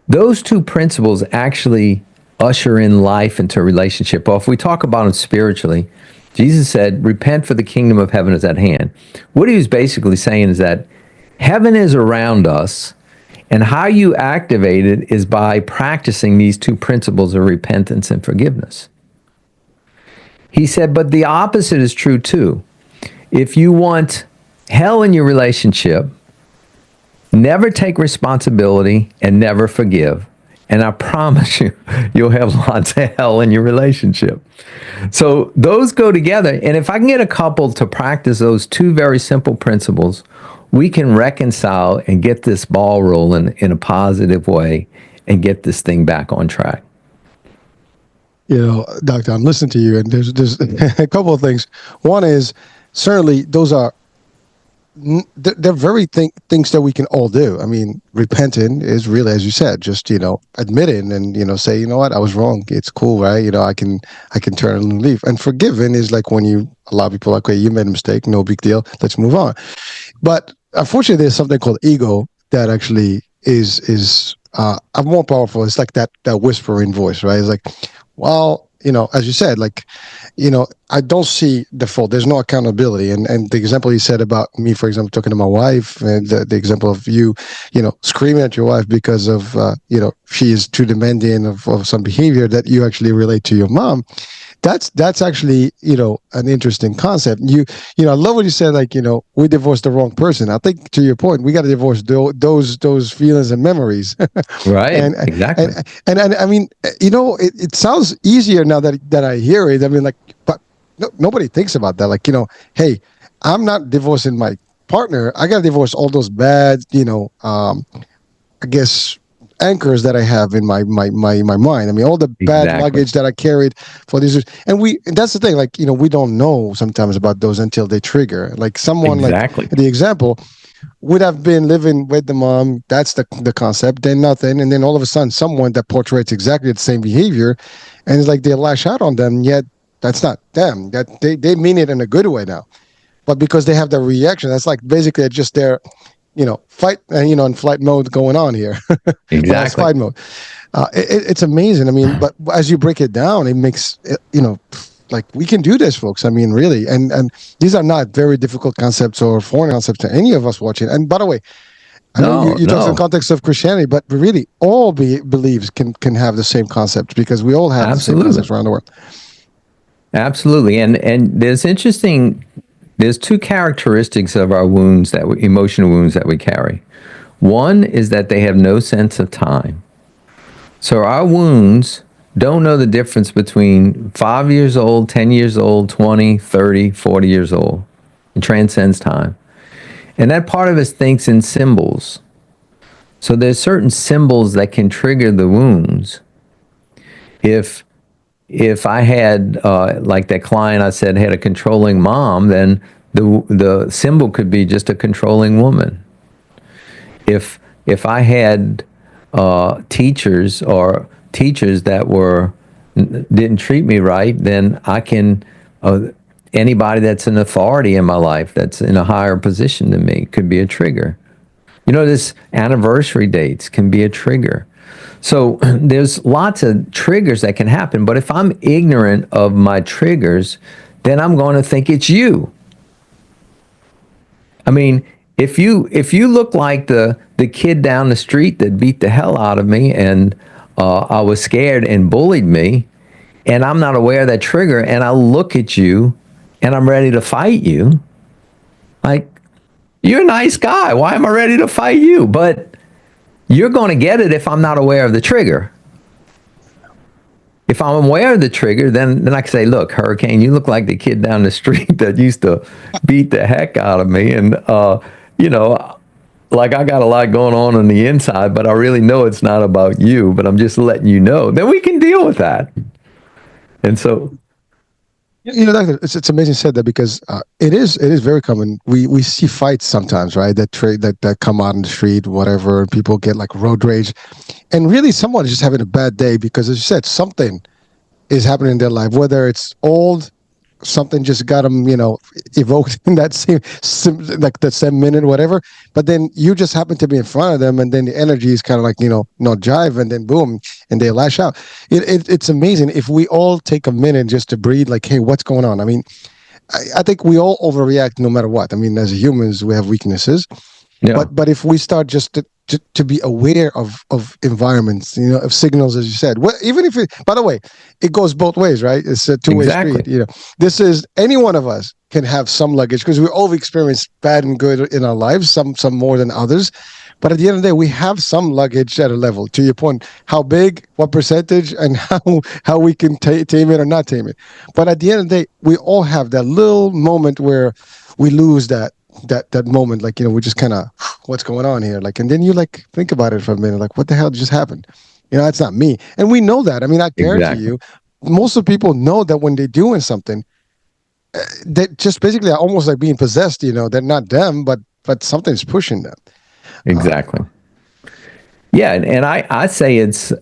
S2: those two principles actually usher in life into a relationship. Well, if we talk about them spiritually, Jesus said, repent for the kingdom of heaven is at hand. What he was basically saying is that heaven is around us, and how you activate it is by practicing these two principles of repentance and forgiveness. He said, but the opposite is true too. If you want hell in your relationship, never take responsibility and never forgive. And I promise you, you'll have lots of hell in your relationship. So those go together. And if I can get a couple to practice those two very simple principles, we can reconcile and get this ball rolling in a positive way and get this thing back on track.
S1: Doctor, I'm listening to you, and there's a couple of things. One is certainly those are they're very things that we can all do. I mean, repenting is really, as you said, just admitting and say, you know what, I was wrong. It's cool, right? I can turn and leave. And forgiving is like when you allow people, like, okay, you made a mistake, no big deal, let's move on. But unfortunately, there's something called ego that actually is more powerful. It's like that whispering voice, right? It's like, well, as you said, like, I don't see the fault. There's no accountability. And the example you said about me, for example, talking to my wife, and the example of you, screaming at your wife because of, she is too demanding of some behavior that you actually relate to your mom. That's actually, an interesting concept. I love what you said, like, we divorced the wrong person. I think, to your point, we got to divorce those feelings and memories.
S2: Right.
S1: And
S2: exactly.
S1: And I mean, it sounds easier now that I hear it. I mean, like, but nobody thinks about that. Like, hey, I'm not divorcing my partner. I got to divorce all those bad, I guess, anchors that I have in my mind. I mean, all the bad luggage that I carried for these years. And that's the thing, like, we don't know sometimes about those until they trigger. Like someone like the example would have been living with the mom. That's the concept. Then nothing. And then all of a sudden someone that portrays exactly the same behavior, and it's like they lash out on them, yet that's not them. That they mean it in a good way now. But because they have the reaction, that's like basically just their fight, in flight mode going on here.
S2: Exactly.
S1: Fight mode. It's amazing. I mean, but as you break it down, it makes like we can do this, folks. I mean, really, and these are not very difficult concepts or foreign concepts to any of us watching. And by the way, I know you talk in the context of Christianity, but really all beliefs can have the same concept because we all have the same concepts around the world.
S2: Absolutely, and there's two characteristics of our wounds, emotional wounds that we carry. One is that they have no sense of time. So our wounds don't know the difference between 5 years old, 10 years old, 20, 30, 40 years old. It transcends time. And that part of us thinks in symbols. So there's certain symbols that can trigger the wounds. If I had, like that client I said had a controlling mom, then the symbol could be just a controlling woman. If I had teachers that didn't treat me right, then I can anybody that's an authority in my life that's in a higher position than me could be a trigger. This anniversary dates can be a trigger. So there's lots of triggers that can happen, but if I'm ignorant of my triggers, then I'm going to think it's you. I mean, if you look like the kid down the street that beat the hell out of me and I was scared and bullied me, and I'm not aware of that trigger, and I look at you and I'm ready to fight you, like, you're a nice guy. Why am I ready to fight you? But you're going to get it if I'm not aware of the trigger. if I'm aware of the trigger, then I can say, look, Hurricane, you look like the kid down the street that used to beat the heck out of me. And, you know, like I got a lot going on the inside, but I really know it's not about you, but I'm just letting you know. Then we can deal with that. And so,
S1: Doctor, it's amazing you said that because it is very common. We see fights sometimes, right? That come out in the street, whatever. And people get like road rage, and really someone is just having a bad day because, as you said, something is happening in their life, whether it's old, something just got them, evoked in that like that same minute, whatever. But then you just happen to be in front of them, and then the energy is kind of like, not jive, and then boom, and they lash out. It's amazing if we all take a minute just to breathe, like, hey, what's going on? I mean, I think we all overreact no matter what. I mean, as humans, we have weaknesses.
S2: yeah,
S1: But if we start just to be aware of environments, of signals, as you said, even if it, by the way, it goes both ways, right? It's a two-way
S2: exactly.
S1: street. This is any one of us can have some luggage because we all experience bad and good in our lives, some more than others. But at the end of the day, we have some luggage at a level. To your point, how big, what percentage, and how we can tame it or not tame it. But at the end of the day, we all have that little moment where we lose that moment, like, we just kind of, what's going on here, like, and then you like think about it for a minute, like, what the hell just happened? That's not me, and we know that. I mean, I guarantee
S2: Exactly.
S1: you, most of the people know that when they're doing something, that just basically are almost like being possessed. They're not them, but something's pushing them.
S2: Exactly. Yeah. And I say it's,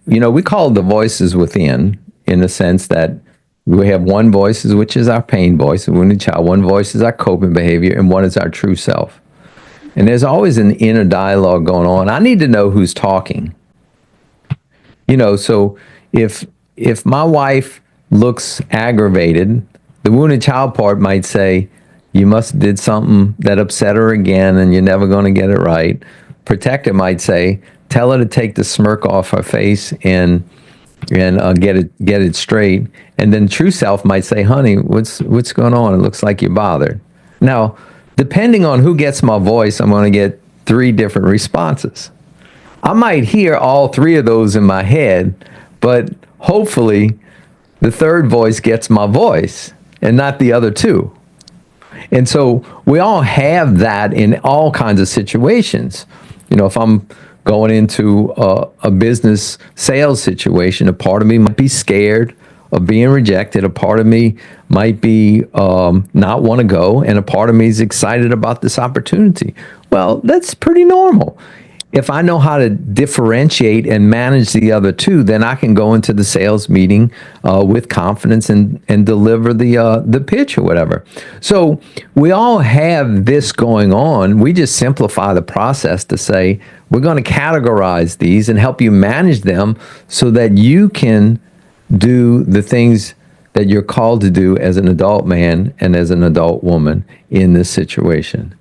S2: we call it the voices within, in the sense that we have one voice, which is our pain voice, a wounded child. One voice is our coping behavior, and one is our true self. And there's always an inner dialogue going on. I need to know who's talking. So if my wife looks aggravated, the wounded child part might say, you must have did something that upset her again, and you're never going to get it right. Protector might say, tell her to take the smirk off her face and get it straight. And then true self might say, honey, what's going on? It looks like you're bothered. Now, depending on who gets my voice, I'm going to get 3 different responses. I might hear all 3 of those in my head, but hopefully the third voice gets my voice and not the other 2. And so we all have that in all kinds of situations. If I'm going into a business sales situation, a part of me might be scared of being rejected. A part of me might be not want to go, and a part of me is excited about this opportunity. Well, that's pretty normal. If I know how to differentiate and manage the other 2, then I can go into the sales meeting with confidence and deliver the pitch or whatever. So we all have this going on. We just simplify the process to say, we're going to categorize these and help you manage them so that you can do the things that you're called to do as an adult man and as an adult woman in this situation.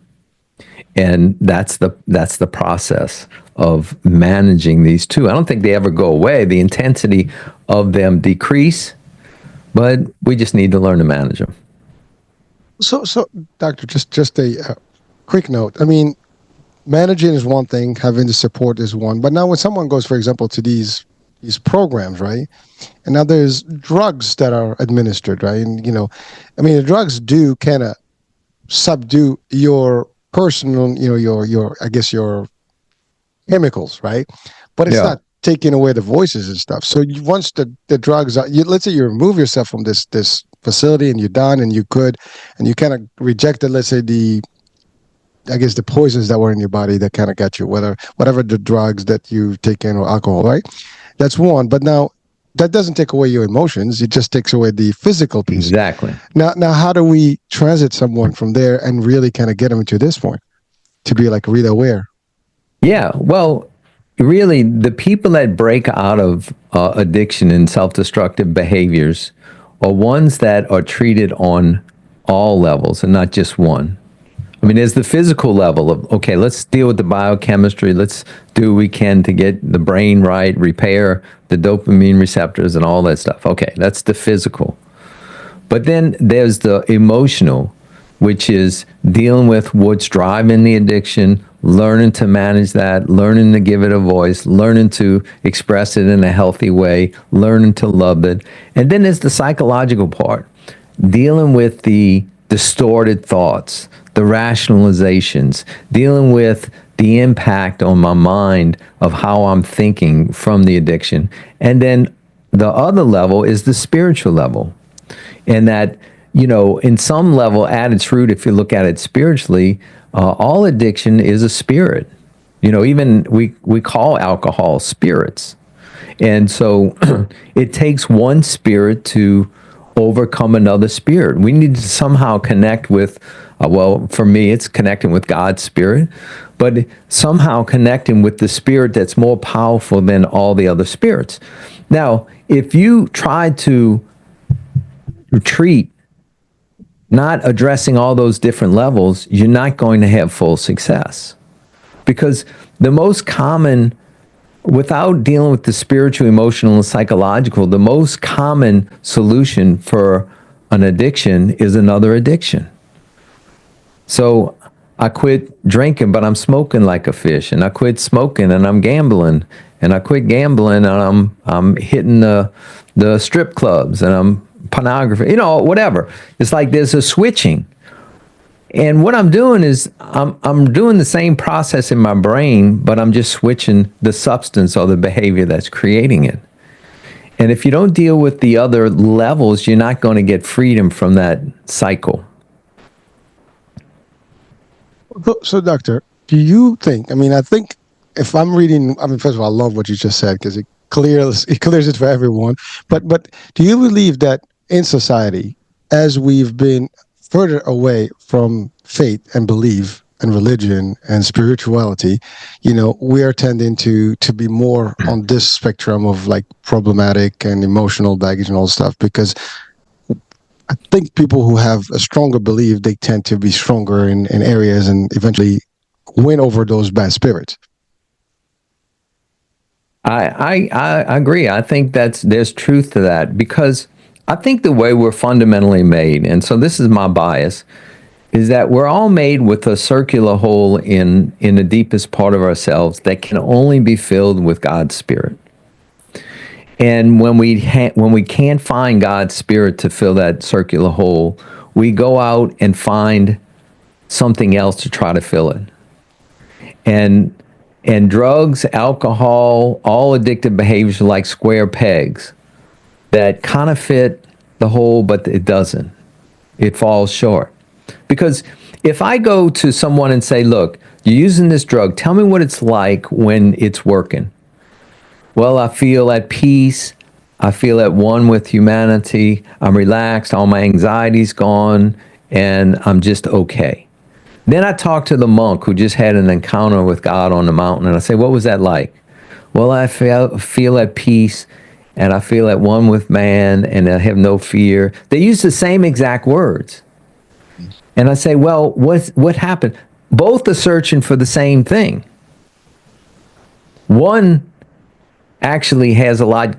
S2: And that's the process of managing these 2. I don't think they ever go away. The intensity of them decrease, but we just need to learn to manage them.
S1: So doctor, just a quick note. I mean, managing is one thing, having the support is one, but now when someone goes, for example, to these programs, right, and now there's drugs that are administered, right, and I mean, the drugs do kind of subdue your personal, your I guess your chemicals, right? But it's not taking away the voices and stuff. So once the drugs are, let's say you remove yourself from this facility and you're done and you could, and you kind of rejected, let's say the poisons that were in your body that kind of got you, whatever the drugs that you take in or alcohol, right? That's one. But now that doesn't take away your emotions. It just takes away the physical piece.
S2: Exactly.
S1: Now, how do we transit someone from there and really kind of get them to this point to be like really aware?
S2: Yeah. Well, really, the people that break out of addiction and self-destructive behaviors are ones that are treated on all levels and not just one. I mean, there's the physical level of, okay, let's deal with the biochemistry. Let's do what we can to get the brain right, repair the dopamine receptors and all that stuff. Okay, that's the physical. But then there's the emotional, which is dealing with what's driving the addiction, learning to manage that, learning to give it a voice, learning to express it in a healthy way, learning to love it. And then there's the psychological part, dealing with the distorted thoughts, the rationalizations, dealing with the impact on my mind of how I'm thinking from the addiction. And then the other level is the spiritual level. And that, in some level, at its root, if you look at it spiritually, all addiction is a spirit. Even we call alcohol spirits. And so it takes one spirit to overcome another spirit. We need to somehow connect with, for me, it's connecting with God's spirit, but somehow connecting with the spirit that's more powerful than all the other spirits. Now, if you try to treat not addressing all those different levels, you're not going to have full success. Because the most common, without dealing with the spiritual, emotional, and psychological, the most common solution for an addiction is another addiction. So I quit drinking, but I'm smoking like a fish, and I quit smoking, and I'm gambling, and I quit gambling, and I'm hitting the strip clubs, and I'm pornography, whatever. It's like there's a switching. And what I'm doing is I'm doing the same process in my brain, but I'm just switching the substance or the behavior that's creating it. And if you don't deal with the other levels, you're not going to get freedom from that cycle.
S1: So, doctor, do you think, I think if I'm reading, first of all, I love what you just said because it clears it for everyone. But do you believe that in society, as we've been further away from faith and belief and religion and spirituality, we are tending to be more on this spectrum of like problematic and emotional baggage and all stuff? Because I think people who have a stronger belief, they tend to be stronger in areas and eventually win over those bad spirits.
S2: I agree. I think there's truth to that, because I think the way we're fundamentally made, and so this is my bias, is that we're all made with a circular hole in the deepest part of ourselves that can only be filled with God's Spirit. And when we can't find God's Spirit to fill that circular hole, we go out and find something else to try to fill it. And drugs, alcohol, all addictive behaviors are like square pegs that kind of fit the hole, but it doesn't. It falls short. Because if I go to someone and say, look, you're using this drug, tell me what it's like when it's working. Well, I feel at peace. I feel at one with humanity. I'm relaxed. All my anxiety's gone, and I'm just okay. Then I talk to the monk who just had an encounter with God on the mountain, and I say, what was that like? Well, I feel at peace, and I feel at one with man, and I have no fear. They use the same exact words. And I say, well, what happened? Both are searching for the same thing. One actually has a lot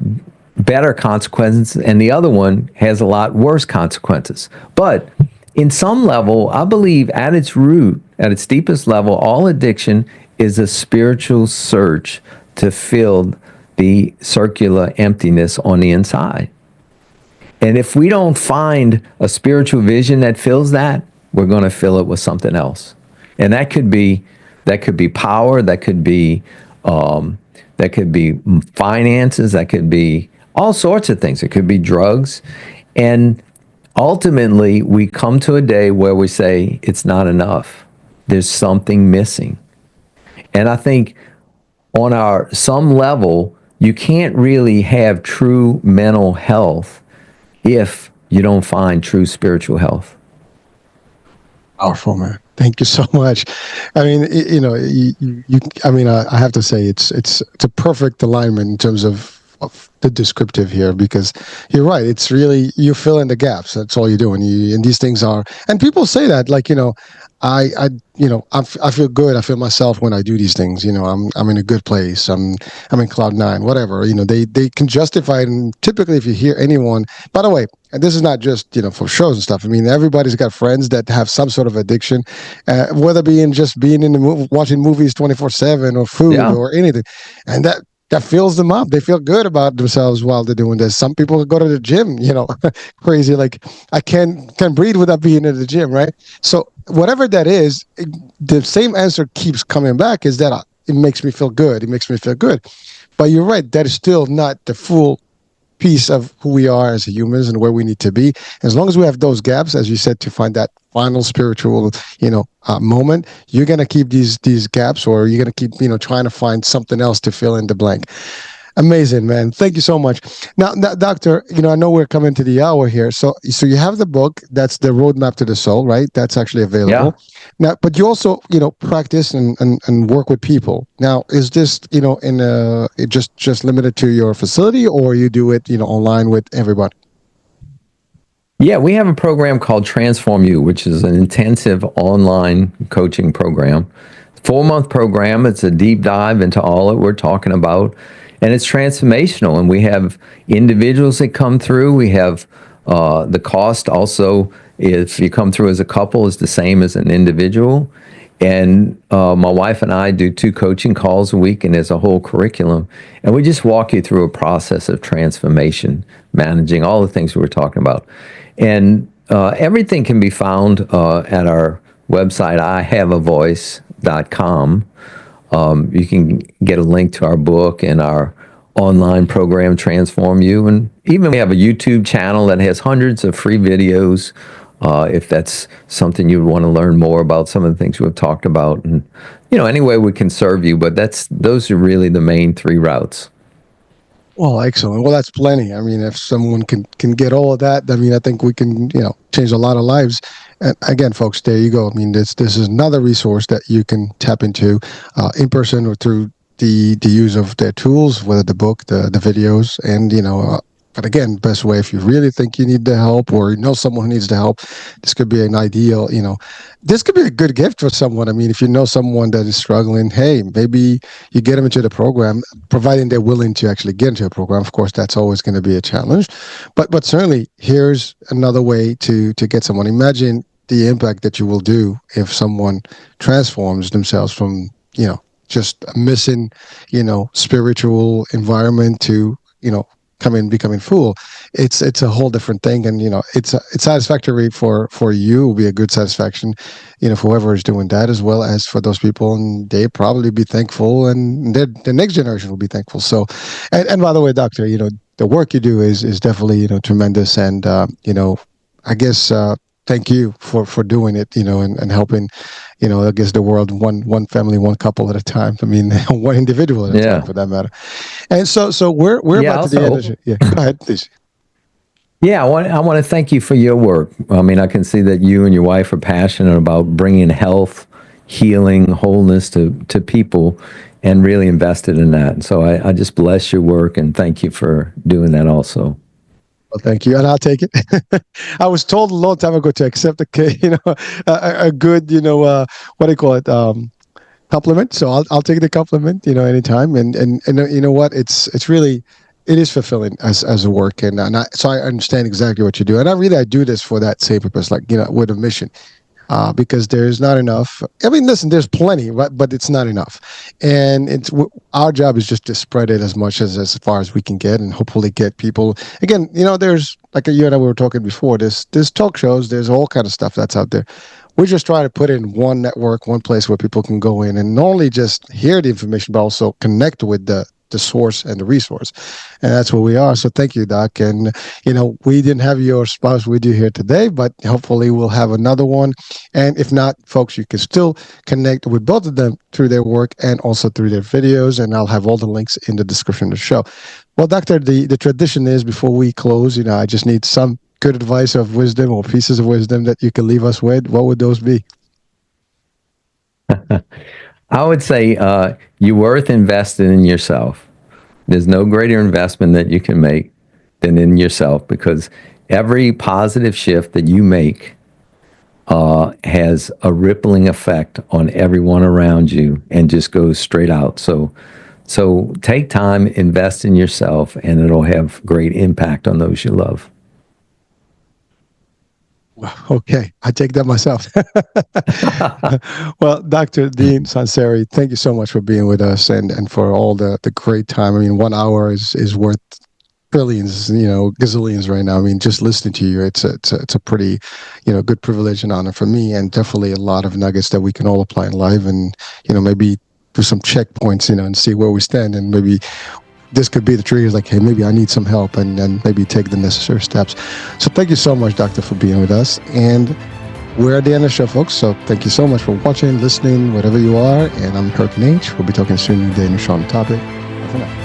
S2: better consequences, and the other one has a lot worse consequences. But in some level, I believe at its root, at its deepest level, all addiction is a spiritual search to fill the circular emptiness on the inside. And if we don't find a spiritual vision that fills that, we're going to fill it with something else. And that could be power, that could be finances, that could be all sorts of things. It could be drugs. And ultimately, we come to a day where we say, it's not enough. There's something missing. And I think on some level, you can't really have true mental health if you don't find true spiritual health.
S1: Powerful, man. Thank you so much. I mean, I have to say it's a perfect alignment in terms of the descriptive here, because you're right. It's really, you fill in the gaps. That's all you're doing. And these things are, and people say that, like, I feel good. I feel myself when I do these things. I'm in a good place. I'm in cloud nine, whatever. They can justify it. And typically, if you hear anyone, by the way, and this is not just for shows and stuff. I mean, everybody's got friends that have some sort of addiction, whether being just being in the watching movies 24/7 or food
S2: Yeah.
S1: or anything, and that fills them up. They feel good about themselves while they're doing this. Some people go to the gym, crazy like I can't breathe without being in the gym, right? So whatever that is, the same answer keeps coming back: is that it makes me feel good. It makes me feel good. But you're right. That is still not the full piece of who we are as humans and where we need to be. As long as we have those gaps, as you said, to find that final spiritual, moment, you're gonna keep these gaps, or you're gonna keep, trying to find something else to fill in the blank. Amazing, man. Thank you so much. Now, doctor, I know we're coming to the hour here. So you have the book. That's the Roadmap to the Soul, right? That's actually
S2: Yeah.
S1: available. Now, but you also, practice and work with people. Now, is this, in it just limited to your facility, or you do it, online with everybody?
S2: Yeah, we have a program called Transform You, which is an intensive online coaching program. 4-month program. It's a deep dive into all that we're talking about, and it's transformational. And we have individuals that come through. We have the cost also, if you come through as a couple, is the same as an individual. And my wife and I do 2 coaching calls a week, and there's a whole curriculum. And we just walk you through a process of transformation, managing all the things we were talking about. And everything can be found at our website, ihaveavoice.com. You can get a link to our book and our online program, Transform You. And even we have a YouTube channel that has hundreds of free videos. If that's something you'd want to learn more about some of the things we've talked about, and any way we can serve you. But those are really the main 3 routes.
S1: Well, excellent. Well, that's plenty. I mean, if someone can get all of that, I mean, I think we can, change a lot of lives. And again, folks, there you go. I mean, this is another resource that you can tap into, in person or through the use of their tools, whether the book, the videos, and but again, best way, if you really think you need the help, or you know someone who needs the help, this could be an ideal, this could be a good gift for someone. I mean, if you know someone that is struggling, hey, maybe you get them into the program, providing they're willing to actually get into a program. Of course, that's always going to be a challenge, but certainly here's another way to get someone. Imagine the impact that you will do if someone transforms themselves from, just a missing, spiritual environment to, becoming full. It's a whole different thing, and it's satisfactory for you. It will be a good satisfaction, for whoever is doing that, as well as for those people, and they probably be thankful, and the next generation will be thankful. So, and by the way, doctor, the work you do is definitely tremendous, and I guess thank you for doing it, and helping, I guess the world one family, one couple at a time. I mean, one individual at a time, for that matter. And so we're about to the end. Yeah, go ahead, please.
S2: Yeah, I want to thank you for your work. I mean, I can see that you and your wife are passionate about bringing health, healing, wholeness to people, and really invested in that. So I just bless your work and thank you for doing that also.
S1: Well, thank you, and I'll take it. I was told a long time ago to accept a good, what do you call it, compliment. So I'll take the compliment, anytime. And you know what, it's really, it is fulfilling as a work, and so I understand exactly what you do, and I do this for that same purpose, like with a mission. Because there's not enough. I mean, listen, there's plenty, but it's not enough. And our job is just to spread it as much as far as we can get, and hopefully get people. Again, there's, like you and I were talking before. There's talk shows. There's all kind of stuff that's out there. We just try to put it in one network, one place where people can go in and not only just hear the information, but also connect with the source and the resource. And that's where we are. So thank you, Doc. And, we didn't have your spouse with you here today, but hopefully we'll have another one. And if not, folks, you can still connect with both of them through their work and also through their videos. And I'll have all the links in the description of the show. Well, Doctor, the tradition is, before we close, I just need some good advice of wisdom or pieces of wisdom that you can leave us with. What would those be?
S2: I would say you're worth investing in yourself. There's no greater investment that you can make than in yourself, because every positive shift that you make has a rippling effect on everyone around you and just goes straight out. So take time, invest in yourself, and it'll have great impact on those you love.
S1: Well, okay, I take that myself. Well, Dr. Dean Sunseri, thank you so much for being with us and for all the great time. I mean, 1 hour is worth trillions, gazillions right now. I mean, just listening to you, it's a pretty, good privilege and honor for me, and definitely a lot of nuggets that we can all apply in life, and maybe do some checkpoints, and see where we stand, and maybe this could be the trigger. Like, hey, maybe I need some help, and then maybe take the necessary steps. So thank you so much, Doctor, for being with us, and we're at the end of the show, folks. So thank you so much for watching, listening, whatever you are. And I'm Hurricane H. We'll be talking soon, new day, new show on the topic. Bye for now.